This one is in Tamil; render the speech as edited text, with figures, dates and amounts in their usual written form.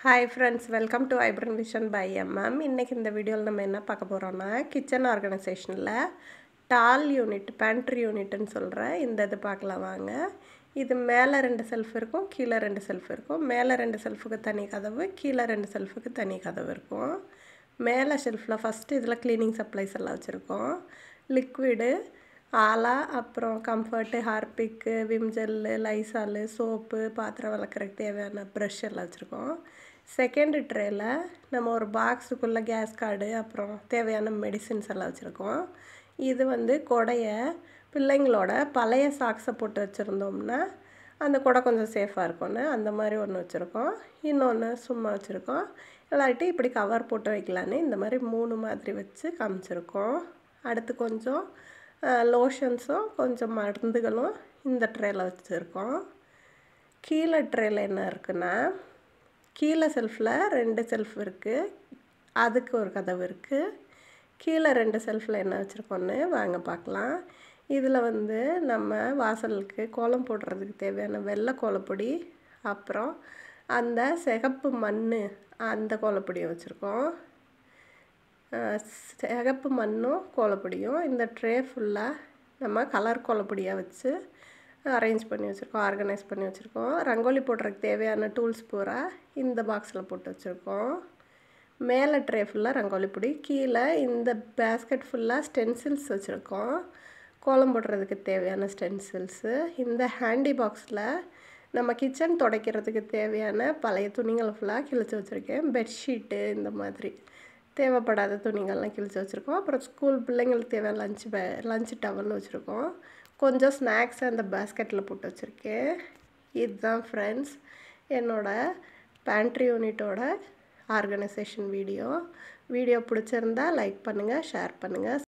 Hi friends, welcome to Vibrant Vision by MM. இன்னைக்கு இந்த வீடியோவில் நம்ம என்ன பார்க்க போகிறோம்னா கிச்சன் ஆர்கனைசேஷனில் டால் யூனிட் பேண்ட்ரி யூனிட்னு சொல்கிற இந்த இது பார்க்கலாம் வாங்க. இது மேலே 2 செல்ஃப் இருக்கும், கீழே 2 செல்ஃப் இருக்கும். மேலே 2 செல்ஃபுக்கு தனி கதவு, கீழே 2 செல்ஃபுக்கு தனி கதவு இருக்கும். மேலே ஷெல்ஃபில் ஃபஸ்ட்டு இதில் க்ளீனிங் சப்ளைஸ் எல்லாம் வச்சுருக்கோம். லிக்விடு ஆலா, அப்புறம் Comfort, Harpic, Vim gel, Lizol, soap, பாத்திரம் விளக்குறதுக்கு தேவையான ப்ரஷ் எல்லாம் வச்சுருக்கோம். செகண்ட் ட்ரேயில் நம்ம ஒரு பாக்ஸுக்குள்ளே கேஸ் கார்டு, அப்புறம் தேவையான மெடிசின்ஸ் எல்லாம் வச்சுருக்கோம். இது வந்து கொடையை பிள்ளைங்களோட பழைய சாக்ஸை போட்டு வச்சுருந்தோம்னா அந்த கொடை கொஞ்சம் சேஃபாக இருக்கும்னு அந்த மாதிரி ஒன்று வச்சுருக்கோம். இன்னொன்று சும்மா வச்சுருக்கோம். இல்லாட்டி இப்படி கவர் போட்டு வைக்கலான்னு இந்த மாதிரி 3 மாதிரி வச்சு காமிச்சிருக்கோம். அடுத்து கொஞ்சம் லோஷன்ஸும் கொஞ்சம் மருந்துகளும் இந்த ட்ரேயில் வச்சுருக்கோம். கீழே ட்ரேயில் என்ன இருக்குன்னா, கீழே செல்ஃபில் 2 செல்ஃப் இருக்குது, அதுக்கு ஒரு கதவு இருக்குது. கீழே 2 செல்ஃபில் என்ன வச்சுருக்கோன்னு வாங்க பார்க்கலாம். இதில் வந்து நம்ம வாசலுக்கு கோலம் போடுறதுக்கு தேவையான வெள்ளை கோலப்பொடி, அப்புறம் அந்த சிகப்பு மண் அந்த கோலப்பொடியை வச்சுருக்கோம். சிகப்பு மண்ணும் கோலப்பொடியும் இந்த ட்ரே ஃபுல்லாக நம்ம கலர் கோலப்பொடியாக வச்சு அரேஞ்ச் பண்ணி வச்சுருக்கோம், ஆர்கனைஸ் பண்ணி வச்சுருக்கோம். ரங்கோலி போடுறதுக்கு தேவையான டூல்ஸ் பூரா இந்த பாக்ஸில் போட்டு வச்சுருக்கோம். மேலே ட்ரே ஃபுல்லாக ரங்கோலி பொடி, கீழே இந்த பேஸ்கெட் ஃபுல்லாக ஸ்டென்சில்ஸ் வச்சுருக்கோம், கோலம் போடுறதுக்கு தேவையான ஸ்டென்சில்ஸு. இந்த ஹேண்டி பாக்ஸில் நம்ம கிச்சன் துடைக்கிறதுக்கு தேவையான பழைய துணிகளை ஃபுல்லாக கிழிச்சு வச்சுருக்கேன். பெட்ஷீட்டு இந்த மாதிரி தேவைப்படாத துணிகள்லாம் கிழிச்சு வச்சுருக்கோம். அப்புறம் ஸ்கூல் பிள்ளைங்களுக்கு தேவையான லஞ்ச் டவல்னு வச்சுருக்கோம். கொஞ்சம் ஸ்நாக்ஸ் அந்த பேஸ்கெட்டில் போட்டு வச்சுருக்கேன். இதுதான் ஃப்ரெண்ட்ஸ் என்னோடய பேண்ட்ரி யூனிட்டோட ஆர்கனைசேஷன் வீடியோ பிடிச்சிருந்தா லைக் பண்ணுங்கள், ஷேர் பண்ணுங்கள்.